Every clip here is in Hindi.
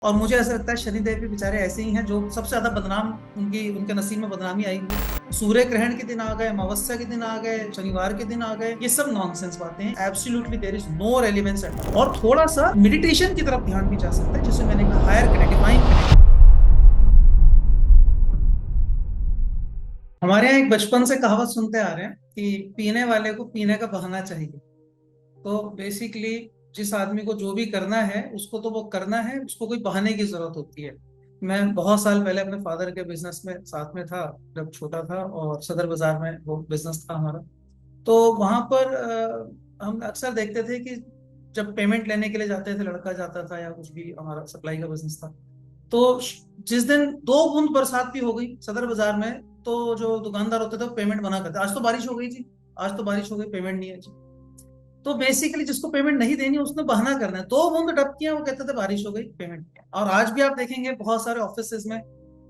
और मुझे ऐसा लगता है शनिदेव भी बेचारे ऐसे ही हैं जो सबसे ज्यादा बदनाम उनके नसीब में बदनामी आई हुई है। सूर्य ग्रहण के दिन आ गए, अमावस्या के दिन आ गए, शनिवार के दिन आ गए, ये सब नॉनसेंस बातें हैं। Absolutely there is no relevance at all. और थोड़ा सा मेडिटेशन की तरफ ध्यान भी जा सकता है, जिसे मैंने कहा हायर कनेक्ट, डिवाइन कनेक्ट। हमारे यहाँ एक बचपन से कहावत सुनते आ रहे हैं कि पीने वाले को पीने का बहाना चाहिए। तो बेसिकली जिस आदमी को जो भी करना है उसको तो वो करना है, उसको कोई बहाने की जरूरत होती है। मैं बहुत साल पहले अपने फादर के बिजनेस में साथ में था, जब छोटा था, और सदर बाजार में वो बिजनेस था हमारा। तो वहां पर हम अक्सर देखते थे कि जब पेमेंट लेने के लिए जाते थे, लड़का जाता था या कुछ भी, हमारा सप्लाई का बिजनेस था। तो जिस दिन 2 बूंद बरसात भी हो गई सदर बाजार में, तो जो दुकानदार होते थे वो पेमेंट मना करते, आज तो बारिश हो गई जी, आज तो बारिश हो गई, पेमेंट नहीं है जी। तो बेसिकली जिसको पेमेंट नहीं देनी है उसने बहाना करना है, 2 बूंद डबकियां, वो कहते थे बारिश हो गई, पेमेंट नहीं है। और आज भी आप देखेंगे बहुत सारे ऑफिस में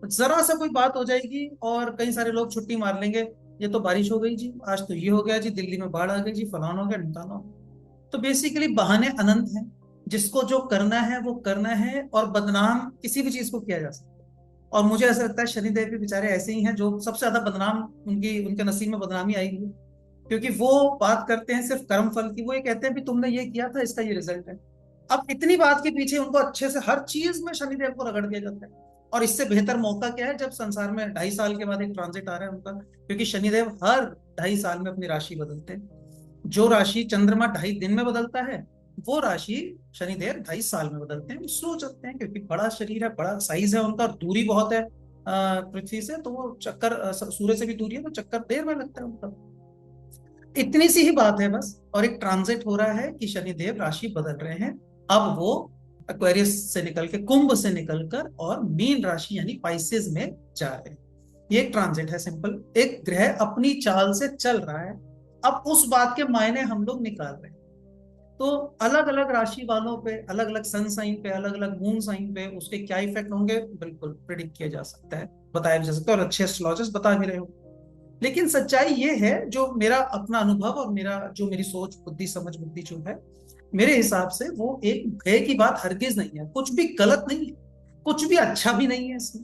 जरा सा कोई बात हो जाएगी और कई सारे लोग छुट्टी मार लेंगे, ये तो बारिश हो गई जी, आज तो ये हो गया जी, दिल्ली में बाढ़ आ गई जी, फलाना हो गया ढिमकाना हो गया। तो बेसिकली बहाने अनंत हैं। जिसको जो करना है वो करना है, और बदनाम किसी भी चीज को किया जा सकता है। और मुझे ऐसा लगता है शनिदेव भी बेचारे ऐसे ही हैं जो सबसे ज्यादा बदनाम उनके नसीब में बदनामी आई हुई है। क्योंकि वो बात करते हैं सिर्फ कर्म फल की। वो ये कहते हैं भी तुमने ये किया था, इसका ये रिजल्ट है। अब इतनी बात के पीछे उनको अच्छे से हर चीज में शनिदेव को रगड़ दिया जाता है। और इससे बेहतर मौका क्या है, जब संसार में 2.5 साल के बाद एक ट्रांजिट आ रहा है उनका। क्योंकि शनिदेव हर 2.5 साल में अपनी राशि बदलते हैं। जो राशि चंद्रमा 2.5 दिन में बदलता है, वो राशि शनिदेव 2.5 साल में बदलते हैं। स्लो चलते हैं क्योंकि बड़ा शरीर है, बड़ा साइज है उनका, और दूरी बहुत है पृथ्वी से, तो वो चक्कर सूर्य से भी दूरी है, तो चक्कर देर में लगता है उनका। इतनी सी ही बात है बस। और एक ट्रांजिट हो रहा है कि शनिदेव राशि बदल रहे हैं। अब वो एक्वेरियस से निकल के, कुंभ से निकलकर, और मीन राशि यानी पाइसेस में जा रहे हैं। ये एक ट्रांजिट है, सिंपल। एक ग्रह अपनी चाल से चल रहा है। अब उस बात के मायने हम लोग निकाल रहे हैं। तो अलग अलग राशि वालों पे, अलग अलग सन साइन पे, अलग अलग मून साइन पे उसके क्या इफेक्ट होंगे, बिल्कुल प्रिडिक्ट किया जा सकता है, बताया भी जा सकता है, और अच्छे एस्ट्रोलॉजर्स बता भी रहे हो। लेकिन सच्चाई ये है, जो मेरा अपना अनुभव और मेरा जो मेरी सोच, बुद्धि, समझ, बुद्धि जो है, मेरे हिसाब से वो एक भय की बात हरगिज नहीं है। कुछ भी गलत नहीं है, कुछ भी अच्छा भी नहीं है इसमें।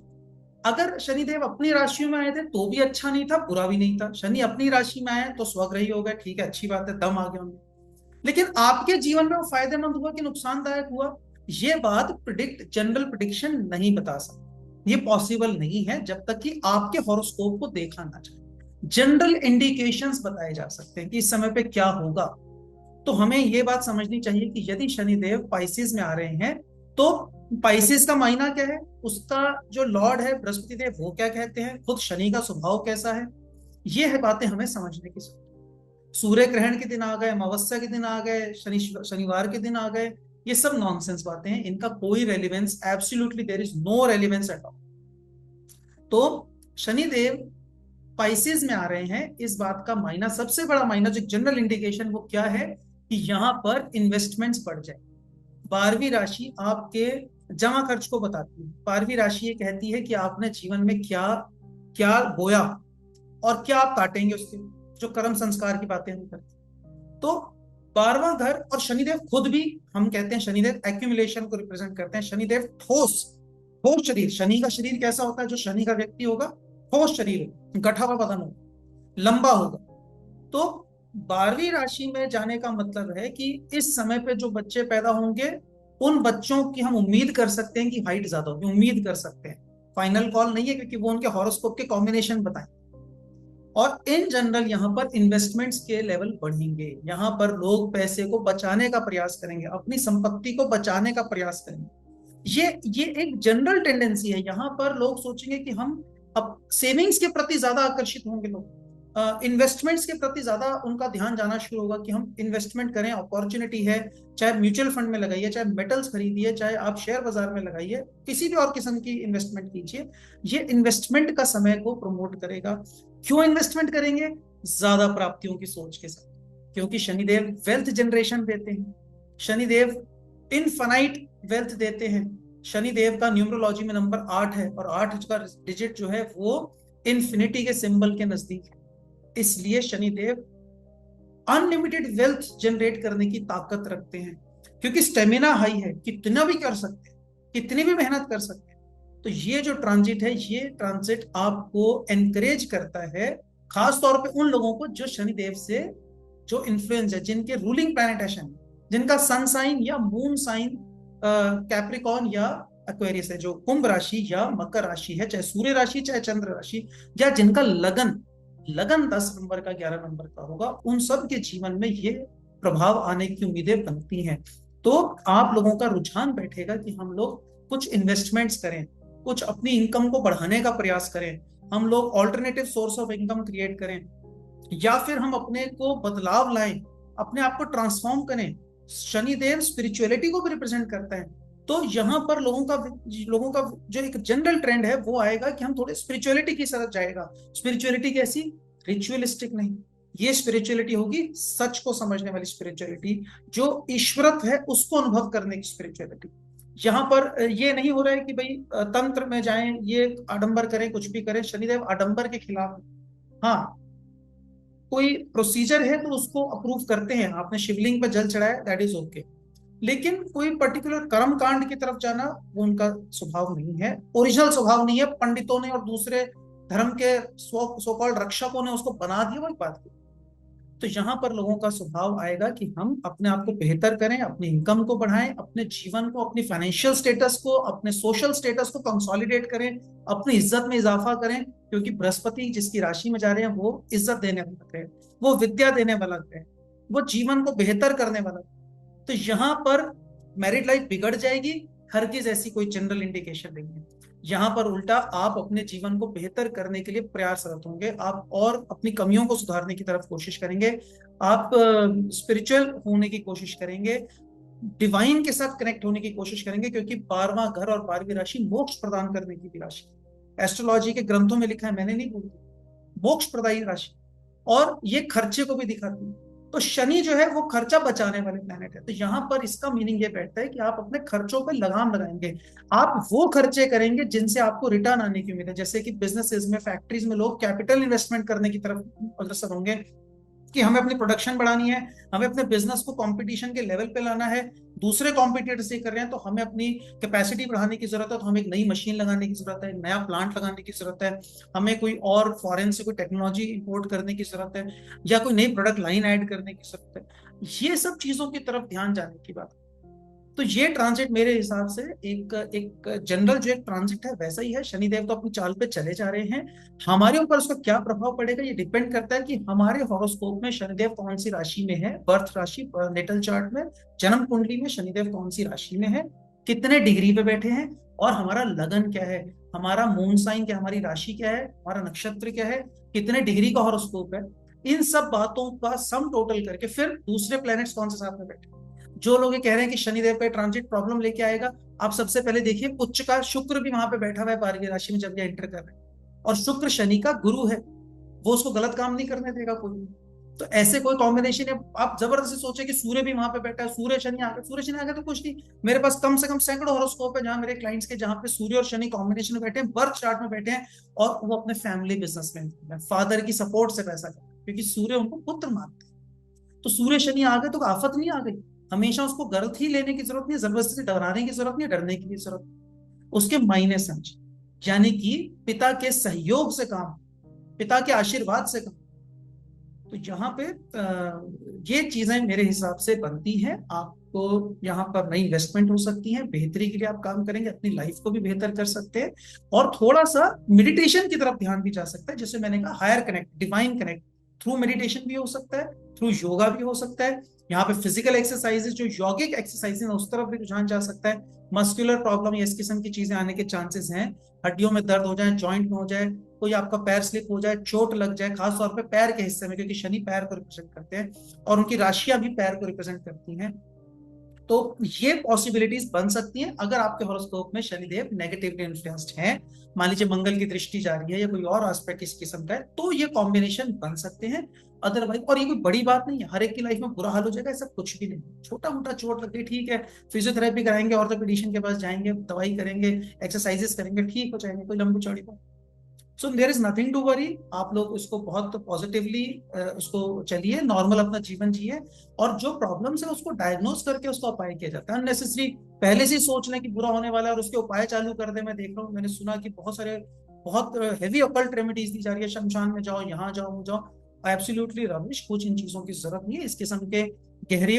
अगर शनिदेव अपनी राशियों में आए थे तो भी अच्छा नहीं था, बुरा भी नहीं था। शनि अपनी राशि में आए तो स्वग्रही हो गए, ठीक है, अच्छी बात है, दम आ गया उनमें। लेकिन आपके जीवन में वो फायदेमंद हुआ कि नुकसानदायक हुआ, ये बात प्रिडिक्ट, जनरल प्रिडिक्शन नहीं बता सकती। ये पॉसिबल नहीं है जब तक कि आपके हॉरोस्कोप को देखा ना जाए। जनरल इंडिकेशंस बताए जा सकते हैं कि इस समय पे क्या होगा। तो हमें ये बात समझनी चाहिए कि यदि शनिदेव पाइसेस में आ रहे हैं, तो पाइसेस का मायना क्या है, उसका जो लॉर्ड है बृहस्पति देव, वो क्या कहते हैं, खुद शनि का स्वभाव कैसा है, ये है बातें हमें समझने की जरूरत है। सूर्य ग्रहण के दिन आ गए, अमावस्या के दिन आ गए, शनिवार के दिन आ गए, ये सब नॉनसेंस बातें हैं, इनका कोई relevance, absolutely there is no relevance at all. तो शनिदेव पाइसेस में आ रहे हैं, इस बात का मायना, सबसे बड़ा मायना, जो जनरल इंडिकेशन, वो क्या है कि यहां पर इन्वेस्टमेंट्स बढ़ जाए। 12वीं राशि आपके जमा खर्च को बताती है। 12वीं राशि ये कहती है कि आपने जीवन में क्या क्या बोया और क्या आप काटेंगे उसके, जो कर्म संस्कार की बातें हम करते हैं। तो 12वां घर, और शनिदेव खुद भी, हम कहते हैं शनिदेव एक्यूमुलेशन को रिप्रेजेंट करते हैं। शनिदेव ठोस, ठोस शरीर, शनि का शरीर कैसा होता है, जो शनि का व्यक्ति होगा ठोस शरीर होगा, गठा हुआ बदन होगा, लंबा होगा। तो 12वीं राशि में जाने का मतलब है कि इस समय पे जो बच्चे पैदा होंगे, उन बच्चों की हम उम्मीद कर सकते हैं कि हाइट ज्यादा होगी, उम्मीद कर सकते हैं। फाइनल कॉल नहीं है, क्योंकि वो उनके हॉरोस्कोप के कॉम्बिनेशन बताएं। और इन जनरल यहाँ पर इन्वेस्टमेंट्स के लेवल बढ़ेंगे। यहाँ पर लोग पैसे को बचाने का प्रयास करेंगे, अपनी संपत्ति को बचाने का प्रयास करेंगे। ये एक जनरल टेंडेंसी है। यहाँ पर लोग सोचेंगे कि हम अब सेविंग्स के प्रति ज्यादा आकर्षित होंगे, लोग इन्वेस्टमेंट्स के प्रति ज्यादा उनका ध्यान जाना शुरू होगा कि हम इन्वेस्टमेंट करें, अपॉर्चुनिटी है। चाहे म्यूचुअल फंड में लगाइए, चाहे मेटल्स खरीदिए, चाहे आप शेयर बाजार में लगाइए, किसी भी और किस्म की इन्वेस्टमेंट कीजिए। ये इन्वेस्टमेंट का समय को प्रमोट करेगा। क्यों इन्वेस्टमेंट करेंगे? ज्यादा प्राप्तियों की सोच के साथ, क्योंकि शनिदेव वेल्थ जनरेशन देते हैं। शनिदेव इनफाइनाइट वेल्थ देते हैं। शनिदेव का न्यूमरोलॉजी में नंबर 8 है, और 8 का डिजिट जो है वो इन्फिनिटी के सिंबल के नजदीक है। इसलिए शनिदेव अनलिमिटेड वेल्थ जनरेट करने की ताकत रखते हैं, क्योंकि स्टेमिना हाई है, कितना भी कर सकते हैं, कितनी भी मेहनत कर सकते हैं। तो ये जो ट्रांजिट है, ये ट्रांजिट आपको एनकरेज करता है, खास तौर पे उन लोगों को जो शनिदेव से जो इन्फ्लुएंस है, जिनके रूलिंग प्लैनेट है शनि, जिनका सन साइन या मून साइन कैप्रिकॉन या एक्वेरियस है, जो कुंभ राशि या मकर राशि है, चाहे सूर्य राशि चाहे चंद्र राशि, या जिनका लगन लगन 10 नंबर का 11 नंबर का होगा, उन सब के जीवन में ये प्रभाव आने की उम्मीदें बनती हैं। तो आप लोगों का रुझान बैठेगा कि हम लोग कुछ इन्वेस्टमेंट्स करें, कुछ अपनी इनकम को बढ़ाने का प्रयास करें, हम लोग alternative source of income create करें, या फिर हम अपने को बदलाव लाएं, अपने आप को ट्रांसफॉर्म करें। शनिदेव स्पिरिचुअलिटी को भी रिप्रेजेंट करता है। तो यहाँ पर लोगों का जो एक जनरल ट्रेंड है वो आएगा कि हम थोड़े स्पिरिचुअलिटी की तरफ जाएगा। स्पिरिचुअलिटी कैसी? रिचुअलिस्टिक नहीं, ये स्पिरिचुअलिटी होगी सच को समझने वाली स्पिरिचुअलिटी, जो ईश्वरत्व है उसको अनुभव करने की स्पिरिचुअलिटी। यहाँ पर ये नहीं हो रहा है कि भाई तंत्र में जाएं, ये आडंबर करें, कुछ भी करें। शनिदेव आडंबर के खिलाफ। हाँ, कोई प्रोसीजर है तो उसको अप्रूव करते हैं, आपने शिवलिंग पर जल चढ़ाया, दैट इज ओके। लेकिन कोई पर्टिकुलर कर्म कांड की तरफ जाना वो उनका स्वभाव नहीं है, ओरिजिनल स्वभाव नहीं है। पंडितों ने और दूसरे धर्म के सो कॉल्ड रक्षकों ने उसको बना दिया, वो एक बात की। तो यहाँ पर लोगों का स्वभाव आएगा कि हम अपने आप को बेहतर करें, अपनी इनकम को बढ़ाएं, अपने जीवन को, अपनी फाइनेंशियल स्टेटस को, अपने सोशल स्टेटस को कंसोलिडेट करें, अपनी इज्जत में इजाफा करें, क्योंकि बृहस्पति जिसकी राशि में जा रहे हैं वो इज्जत देने वाला है, वो विद्या देने वाला है, वो जीवन को बेहतर करने वाला है। तो यहाँ पर मैरिड लाइफ बिगड़ जाएगी, हरगिज ऐसी कोई जनरल इंडिकेशन नहीं है। यहाँ पर उल्टा आप अपने जीवन को बेहतर करने के लिए प्रयासरत होंगे, आप और अपनी कमियों को सुधारने की तरफ कोशिश करेंगे, आप स्पिरिचुअल होने की कोशिश करेंगे, डिवाइन के साथ कनेक्ट होने की कोशिश करेंगे, क्योंकि 12वां घर और 12वीं राशि मोक्ष प्रदान करने की भी राशि। एस्ट्रोलॉजी के ग्रंथों में लिखा है, मैंने नहीं बोली, मोक्ष प्रदायी राशि, और ये खर्चे को भी दिखाती है। तो शनि जो है वो खर्चा बचाने वाले प्लैनेट है। तो यहाँ पर इसका मीनिंग ये बैठता है कि आप अपने खर्चों पर लगाम लगाएंगे, आप वो खर्चे करेंगे जिनसे आपको रिटर्न आने की उम्मीद है। जैसे कि बिजनेसेस में, फैक्ट्रीज में लोग कैपिटल इन्वेस्टमेंट करने की तरफ अग्रसर होंगे कि हमें अपनी प्रोडक्शन बढ़ानी है, हमें अपने बिजनेस को कंपटीशन के लेवल पे लाना है, दूसरे कॉम्पिटिटर्स ये कर रहे हैं तो हमें अपनी कैपेसिटी बढ़ाने की जरूरत है, तो हमें एक नई मशीन लगाने की जरूरत है, नया प्लांट लगाने की जरूरत है, हमें कोई और फॉरेन से कोई टेक्नोलॉजी इंपोर्ट करने की जरूरत है, या कोई नई प्रोडक्ट लाइन ऐड करने की जरूरत है। ये सब चीजों की तरफ ध्यान जाने की बात। तो ये ट्रांजिट मेरे हिसाब से एक एक जनरल जो एक ट्रांजिट है वैसा ही है। शनिदेव तो अपनी चाल पे चले जा रहे हैं, हमारे ऊपर उसका क्या प्रभाव पड़ेगा ये डिपेंड करता है कि हमारे हॉरोस्कोप में शनिदेव कौन सी राशि में है, बर्थ राशि नेटल चार्ट में, जन्म कुंडली में शनिदेव कौन सी राशि में है, कितने डिग्री पे बैठे हैं, और हमारा लगन क्या है, हमारा मून साइन क्या, हमारी राशि क्या है, हमारा नक्षत्र क्या है, कितने डिग्री का हॉरोस्कोप है। इन सब बातों का सम टोटल करके फिर दूसरे प्लैनेट्स कौन से साथ में बैठे। जो लोग ये कह रहे हैं कि शनिदेव का ट्रांजिट प्रॉब्लम लेके आएगा, आप सबसे पहले देखिए उच्च का शुक्र भी वहां पे बैठा हुआ है 12वीं राशि में जब ये एंटर कर रहे हैं, और शुक्र शनि का गुरु है, वो उसको गलत काम नहीं करने देगा कोई। तो ऐसे कोई कॉम्बिनेशन है, आप जबरदस्ती सोचे कि सूर्य भी वहां पे बैठा है, सूर्य शनि आ गया, सूर्य शनि आ गया तो कुछ नहीं। मेरे पास कम से कम सैकड़ों हॉरोस्कोप है जहां मेरे क्लाइंट्स के, जहां पे सूर्य और शनि कॉम्बिनेशन में बैठे हैं, बर्थ चार्ट में बैठे हैं, और वो अपने फैमिली बिजनेस में फादर की सपोर्ट से पैसा करते हैं, क्योंकि सूर्य उनको पुत्र मानते हैं। तो सूर्य शनि आ गए तो आफत नहीं आ गई, हमेशा उसको गर्द ही लेने की जरूरत नहीं, जबरदस्ती से डराने की जरूरत नहीं, डरने की भी जरूरत नहीं। उसके मायने समझ, यानी कि पिता के सहयोग से काम, पिता के आशीर्वाद से काम। तो यहाँ पे ये चीजें मेरे हिसाब से बनती हैं। आपको यहाँ पर नई इन्वेस्टमेंट हो सकती है, बेहतरी के लिए आप काम करेंगे, अपनी लाइफ को भी बेहतर कर सकते हैं, और थोड़ा सा मेडिटेशन की तरफ ध्यान भी जा सकता है, जैसे मैंने कहा higher connect, divine connect through meditation भी हो सकता है, थ्रू योगा भी हो सकता है। यहाँ पे फिजिकल एक्सरसाइजेस, जो यौगिक एक्सरसाइजेस, उस तरफ भी रुझान जा सकता है। मस्कुलर प्रॉब्लम या इस किस्म की चीजें आने के चांसेस हैं, हड्डियों में दर्द हो जाए, जॉइंट में हो जाए, कोई आपका पैर स्लिप हो जाए, चोट लग जाए, खासतौर पे पैर के हिस्से में, क्योंकि शनि पैर को रिप्रेजेंट करते हैं और उनकी राशियां भी पैर को रिप्रेजेंट करती हैं। तो ये पॉसिबिलिटीज बन सकती हैं अगर आपके हॉरोस्कोप में शनिदेव नेगेटिवली इन्फ्लुएंस्ड हैं, मान लीजिए मंगल की दृष्टि जा रही है या कोई और एस्पेक्ट इस किस्म का है, तो ये कॉम्बिनेशन बन सकते हैं। अदरवाइज, और ये कोई बड़ी बात नहीं है, हर एक की लाइफ में बुरा हाल हो जाएगा ऐसा कुछ भी नहीं, छोटा मोटा चोट लग गई ठीक है, फिजियोथेरेपी कराएंगे, ऑर्थोपेडिशियन के पास जाएंगे, दवाई करेंगे, एक्सरसाइजेस करेंगे, ठीक हो जाएंगे, कोई लंबी चौड़ी बात। So there is nothing to worry. आप लोग उसको बहुत पॉजिटिवली उसको चलिए, नॉर्मल अपना जीवन जिए, और जो प्रॉब्लम्स है उसको डायग्नोज करके उसका उपाय किया जाता है। अननेसेसरी पहले से ही सोच लें कि बुरा होने वाला है और उसके उपाय चालू कर दे। मैं देख रहा हूँ, मैंने सुना कि बहुत सारे बहुत हेवी अकल्ट रेमेडीज दी जा रही है, शमशान में जाओ, यहाँ जाओ, वो जाओ। एब्सोल्युटली रविश, कुछ इन चीजों की जरूरत नहीं है। इस किस्म के गहरे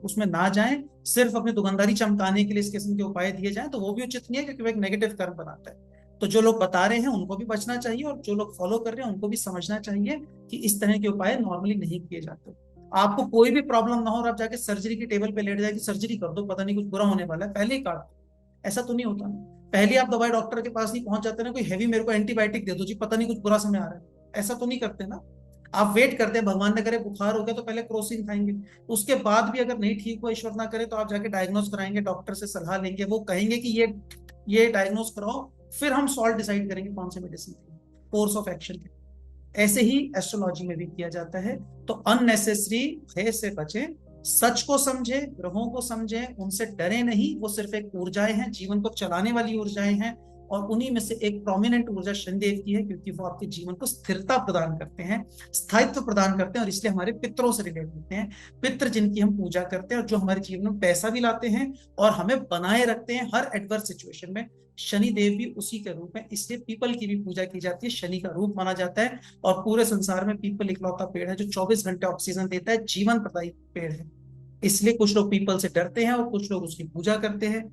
उसमें ना जाएं। सिर्फ अपनी दुकानदारी चमकाने के लिए इस किस्म के उपाय दिए जाएं तो वो भी उचित नहीं है, क्योंकि वो एक नेगेटिव कर्म बनाता है। तो जो लोग बता रहे हैं उनको भी बचना चाहिए, और जो लोग फॉलो कर रहे हैं उनको भी समझना चाहिए कि इस तरह के उपाय नॉर्मली नहीं किए जाते। आपको कोई भी प्रॉब्लम ना हो और आप जाके सर्जरी की टेबल पे लेट जाए कि सर्जरी कर दो, पता नहीं कुछ बुरा होने वाला है, पहले ही काट दो, ऐसा तो नहीं होता ना। पहले आप दवाई डॉक्टर के पास नहीं पहुंच जाते ना, कोई हैवी मेरे को एंटीबायोटिक दे दो जी, पता नहीं कुछ बुरा समय आ रहा है, ऐसा तो नहीं करते ना। आप वेट करते हैं, भगवान ने करे बुखार हो गया तो पहले क्रोसिन खाएंगे, उसके बाद भी अगर नहीं ठीक हो, ईश्वर ना करे, तो आप जाके डायग्नोज कराएंगे, डॉक्टर से सलाह लेंगे, वो कहेंगे कि ये डायग्नोज कराओ, फिर हम सॉल्ट डिसाइड करेंगे कौन से मेडिसिन कोर्स ऑफ एक्शन। ऐसे ही एस्ट्रोलॉजी में भी किया जाता है। तो अननेसेसरी भय से बचें, सच को समझे, ग्रहों को समझे, उनसे डरे नहीं। वो सिर्फ एक ऊर्जाएं हैं, जीवन को चलाने वाली ऊर्जाएं हैं, और उन्हीं में से एक प्रोमिनेंट ऊर्जा शनिदेव की है, क्योंकि वो आपके जीवन को स्थिरता प्रदान करते हैं, स्थायित्व प्रदान करते हैं, और इसलिए हमारे पितरों से रिलेट होते हैं। पितृ जिनकी हम पूजा करते हैं और जो हमारे जीवन में पैसा भी लाते हैं और हमें बनाए रखते हैं हर एडवर्स सिचुएशन में, शनि देव भी उसी के रूप में, इसलिए पीपल की भी पूजा की जाती है, शनि का रूप माना जाता है। और पूरे संसार में पीपल इकलौता पेड़ है जो 24 घंटे ऑक्सीजन देता है, जीवन प्रदायी पेड़ है। इसलिए कुछ लोग पीपल से डरते हैं और कुछ लोग उसकी पूजा करते हैं।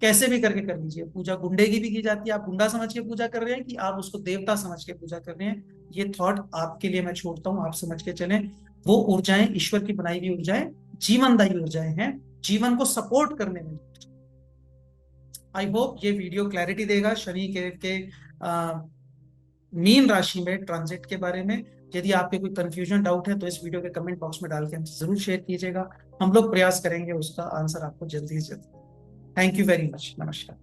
कैसे भी करके कर लीजिए पूजा। गुंडे की भी की जाती है, आप गुंडा समझ के पूजा कर रहे हैं कि आप उसको देवता समझ के पूजा कर रहे हैं, ये थॉट आपके लिए मैं छोड़ता हूं, आप समझ के चलें। वो ऊर्जाएं ईश्वर की बनाई हुई ऊर्जाएं, जीवनदायी ऊर्जाएं हैं, जीवन को सपोर्ट करने में। आई होप ये वीडियो क्लैरिटी देगा शनि के मीन राशि में ट्रांजिट के बारे में। यदि आपके कोई कंफ्यूजन डाउट है तो इस वीडियो के कमेंट बॉक्स में डाल के हमसे जरूर शेयर कीजिएगा, हम लोग प्रयास करेंगे उसका आंसर आपको जल्दी से जल्दी। थैंक यू वेरी मच, नमस्कार।